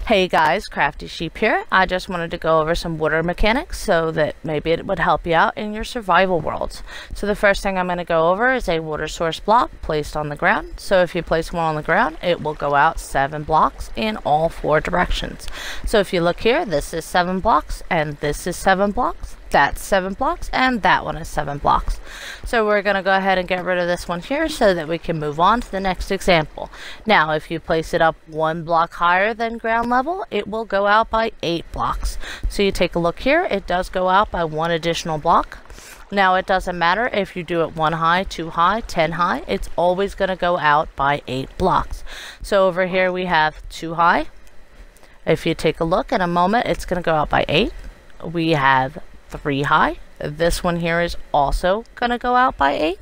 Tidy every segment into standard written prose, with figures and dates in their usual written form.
Hey guys, Crafty Sheep here. I just wanted to go over some water mechanics so that maybe it would help you out in your survival worlds. So the first thing I'm going to go over is a water source block placed on the ground. So if you place one on the ground, it will go out 7 blocks in all 4 directions. So if you look here, this is 7 blocks and this is 7 blocks. That's 7 blocks and that one is 7 blocks. So we're going to go ahead and get rid of this one here so that we can move on to the next example. Now if you place it up 1 block higher than ground level, it will go out by 8 blocks. So you take a look here, it does go out by 1 additional block. Now it doesn't matter if you do it 1 high, 2 high, 10 high, it's always going to go out by 8 blocks. So over here we have 2 high. If you take a look in a moment, it's going to go out by 8. We have 3 high. This one here is also going to go out by 8.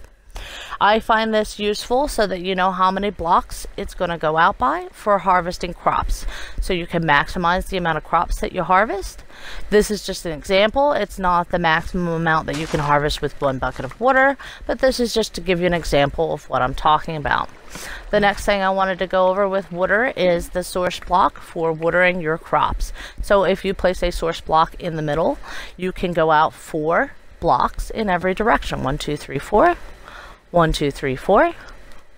I find this useful so that you know how many blocks it's going to go out by for harvesting crops. So you can maximize the amount of crops that you harvest. This is just an example. It's not the maximum amount that you can harvest with 1 bucket of water, but this is just to give you an example of what I'm talking about. The next thing I wanted to go over with water is the source block for watering your crops. So if you place a source block in the middle, you can go out 4 blocks in every direction. 1, 2, 3, 4. 1, 2, 3, 4.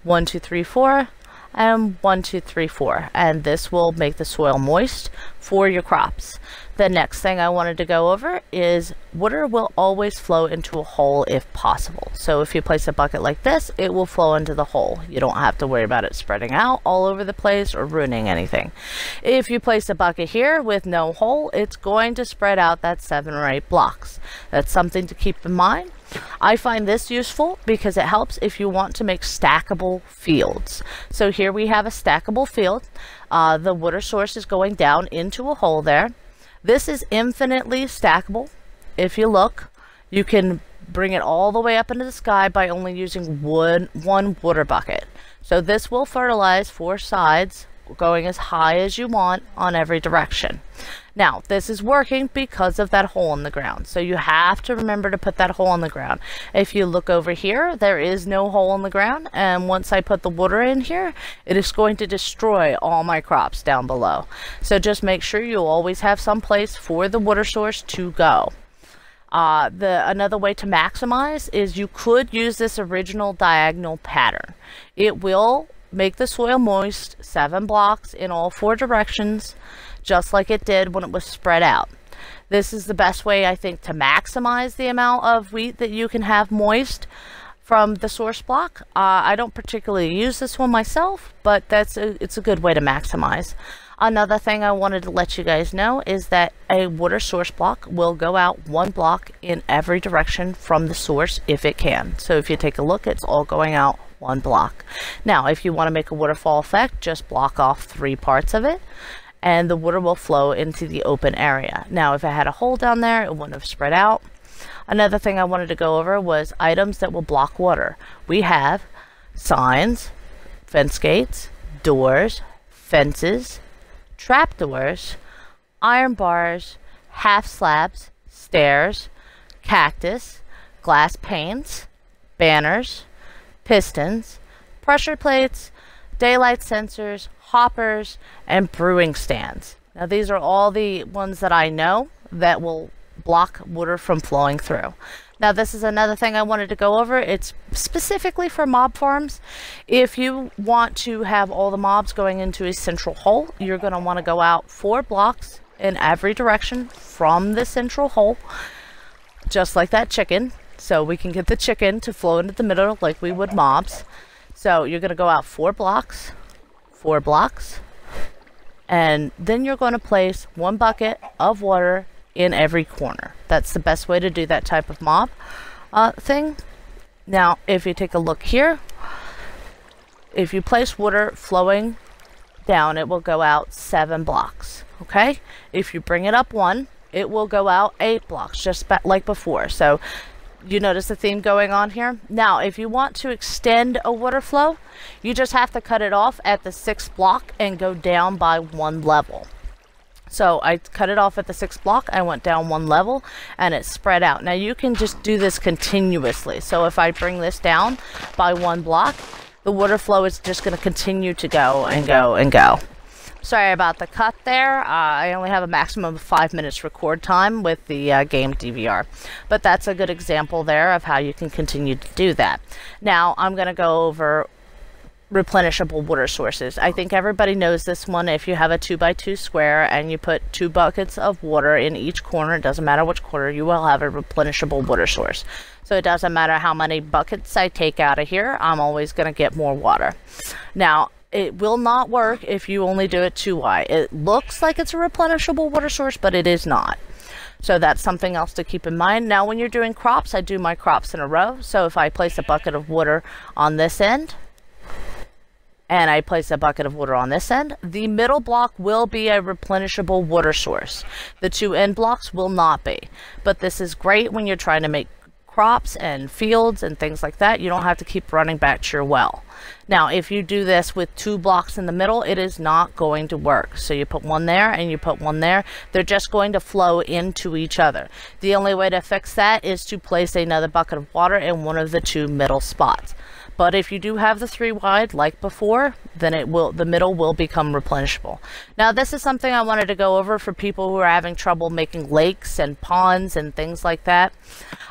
1, 2, 3, 4. And 1, 2, 3, 4. And this will make the soil moist for your crops. The next thing I wanted to go over is water will always flow into a hole if possible. So if you place a bucket like this, it will flow into the hole. You don't have to worry about it spreading out all over the place or ruining anything. If you place a bucket here with no hole, it's going to spread out that 7 or 8 blocks. That's something to keep in mind. I find this useful because it helps if you want to make stackable fields. So here we have a stackable field. The water source is going down into a hole there. This is infinitely stackable. If you look, you can bring it all the way up into the sky by only using one water bucket. So this will fertilize 4 sides, going as high as you want on every direction. Now this is working because of that hole in the ground, so you have to remember to put that hole in the ground. If you look over here, there is no hole in the ground, and once I put the water in here, it is going to destroy all my crops down below. So just make sure you always have some place for the water source to go. Another way to maximize is you could use this original diagonal pattern. It will make the soil moist 7 blocks in all 4 directions, just like it did when it was spread out. This is the best way, I think, to maximize the amount of wheat that you can have moist from the source block. I don't particularly use this one myself, but it's a good way to maximize. Another thing I wanted to let you guys know is that a water source block will go out 1 block in every direction from the source if it can. So if you take a look, it's all going out 1 block. Now, if you want to make a waterfall effect, just block off 3 parts of it, and the water will flow into the open area. Now, if it had a hole down there, it wouldn't have spread out. Another thing I wanted to go over was items that will block water. We have signs, fence gates, doors, fences, trapdoors, iron bars, half slabs, stairs, cactus, glass panes, banners, pistons, pressure plates, daylight sensors, hoppers, and brewing stands. Now these are all the ones that I know that will block water from flowing through. Now this is another thing I wanted to go over. It's specifically for mob farms. If you want to have all the mobs going into a central hole, you're going to want to go out 4 blocks in every direction from the central hole, just like that chicken. So we can get the chicken to flow into the middle like we would mobs. So you're going to go out 4 blocks, 4 blocks, and then you're going to place 1 bucket of water in every corner. That's the best way to do that type of mob thing. Now, if you take a look here, if you place water flowing down, it will go out 7 blocks. Okay? If you bring it up 1, it will go out 8 blocks, just like before. So you notice the theme going on here? Now, if you want to extend a water flow, you just have to cut it off at the 6th block and go down by 1 level. So I cut it off at the 6th block, I went down 1 level, and it spread out. Now you can just do this continuously. So if I bring this down by 1 block, the water flow is just going to continue to go and go and go. Sorry about the cut there. I only have a maximum of 5 minutes record time with the game DVR. But that's a good example there of how you can continue to do that. Now, I'm going to go over replenishable water sources. I think everybody knows this one. If you have a 2x2 square and you put 2 buckets of water in each corner, it doesn't matter which corner, you will have a replenishable water source. So it doesn't matter how many buckets I take out of here, I'm always going to get more water. Now, it will not work if you only do it 2 wide. It looks like it's a replenishable water source, but it is not. So that's something else to keep in mind. Now, when you're doing crops, I do my crops in a row. So if I place a bucket of water on this end, and I place a bucket of water on this end, the middle block will be a replenishable water source. The 2 end blocks will not be. But this is great when you're trying to make crops and fields and things like that. You don't have to keep running back to your well. Now, if you do this with 2 blocks in the middle, it is not going to work. So you put one there and you put one there. They're just going to flow into each other. The only way to fix that is to place another bucket of water in one of the 2 middle spots. But if you do have the 3 wide like before, then the middle will become replenishable. Now, this is something I wanted to go over for people who are having trouble making lakes and ponds and things like that.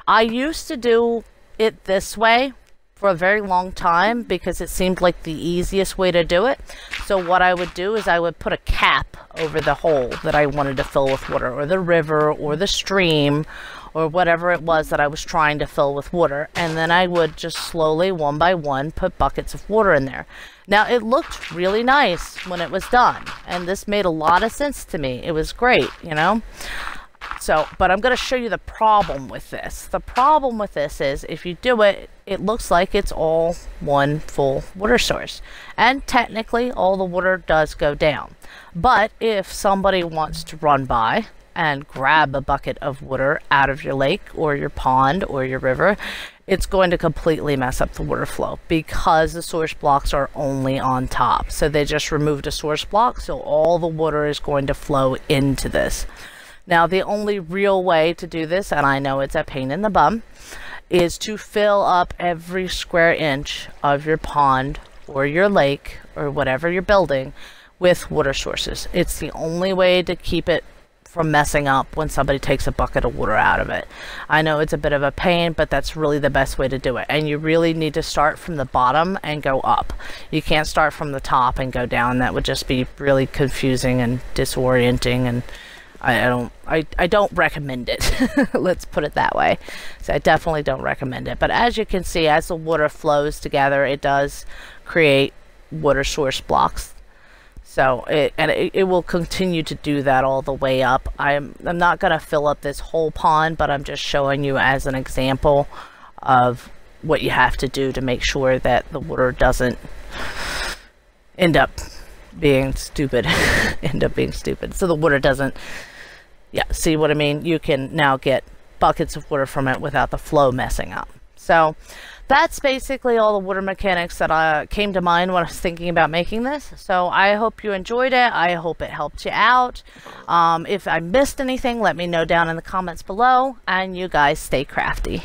I used to do it this way for a very long time because it seemed like the easiest way to do it. So what I would do is I would put a cap over the hole that I wanted to fill with water, or the river or the stream, or whatever it was that I was trying to fill with water. And then I would just slowly, one by one, put buckets of water in there. Now, it looked really nice when it was done, and this made a lot of sense to me. It was great, you know? So, but I'm going to show you the problem with this. The problem with this is if you do it, it looks like it's all one full water source. And technically, all the water does go down. But if somebody wants to run by and grab a bucket of water out of your lake or your pond or your river, it's going to completely mess up the water flow because the source blocks are only on top. So they just removed a source block, so all the water is going to flow into this. Now, the only real way to do this, and I know it's a pain in the bum, is to fill up every square inch of your pond or your lake or whatever you're building with water sources. It's the only way to keep it from messing up when somebody takes a bucket of water out of it. I know it's a bit of a pain, but that's really the best way to do it. And you really need to start from the bottom and go up. You can't start from the top and go down. That would just be really confusing and disorienting, and I don't recommend it. Let's put it that way. So I definitely don't recommend it. But as you can see, as the water flows together, it does create water source blocks. So it will continue to do that all the way up. I'm not going to fill up this whole pond, but I'm just showing you as an example of what you have to do to make sure that the water doesn't end up being stupid. So the water doesn't, yeah, see what I mean? You can now get buckets of water from it without the flow messing up. So that's basically all the water mechanics that came to mind when I was thinking about making this. So I hope you enjoyed it. I hope it helped you out. If I missed anything, let me know down in the comments below. And you guys stay crafty.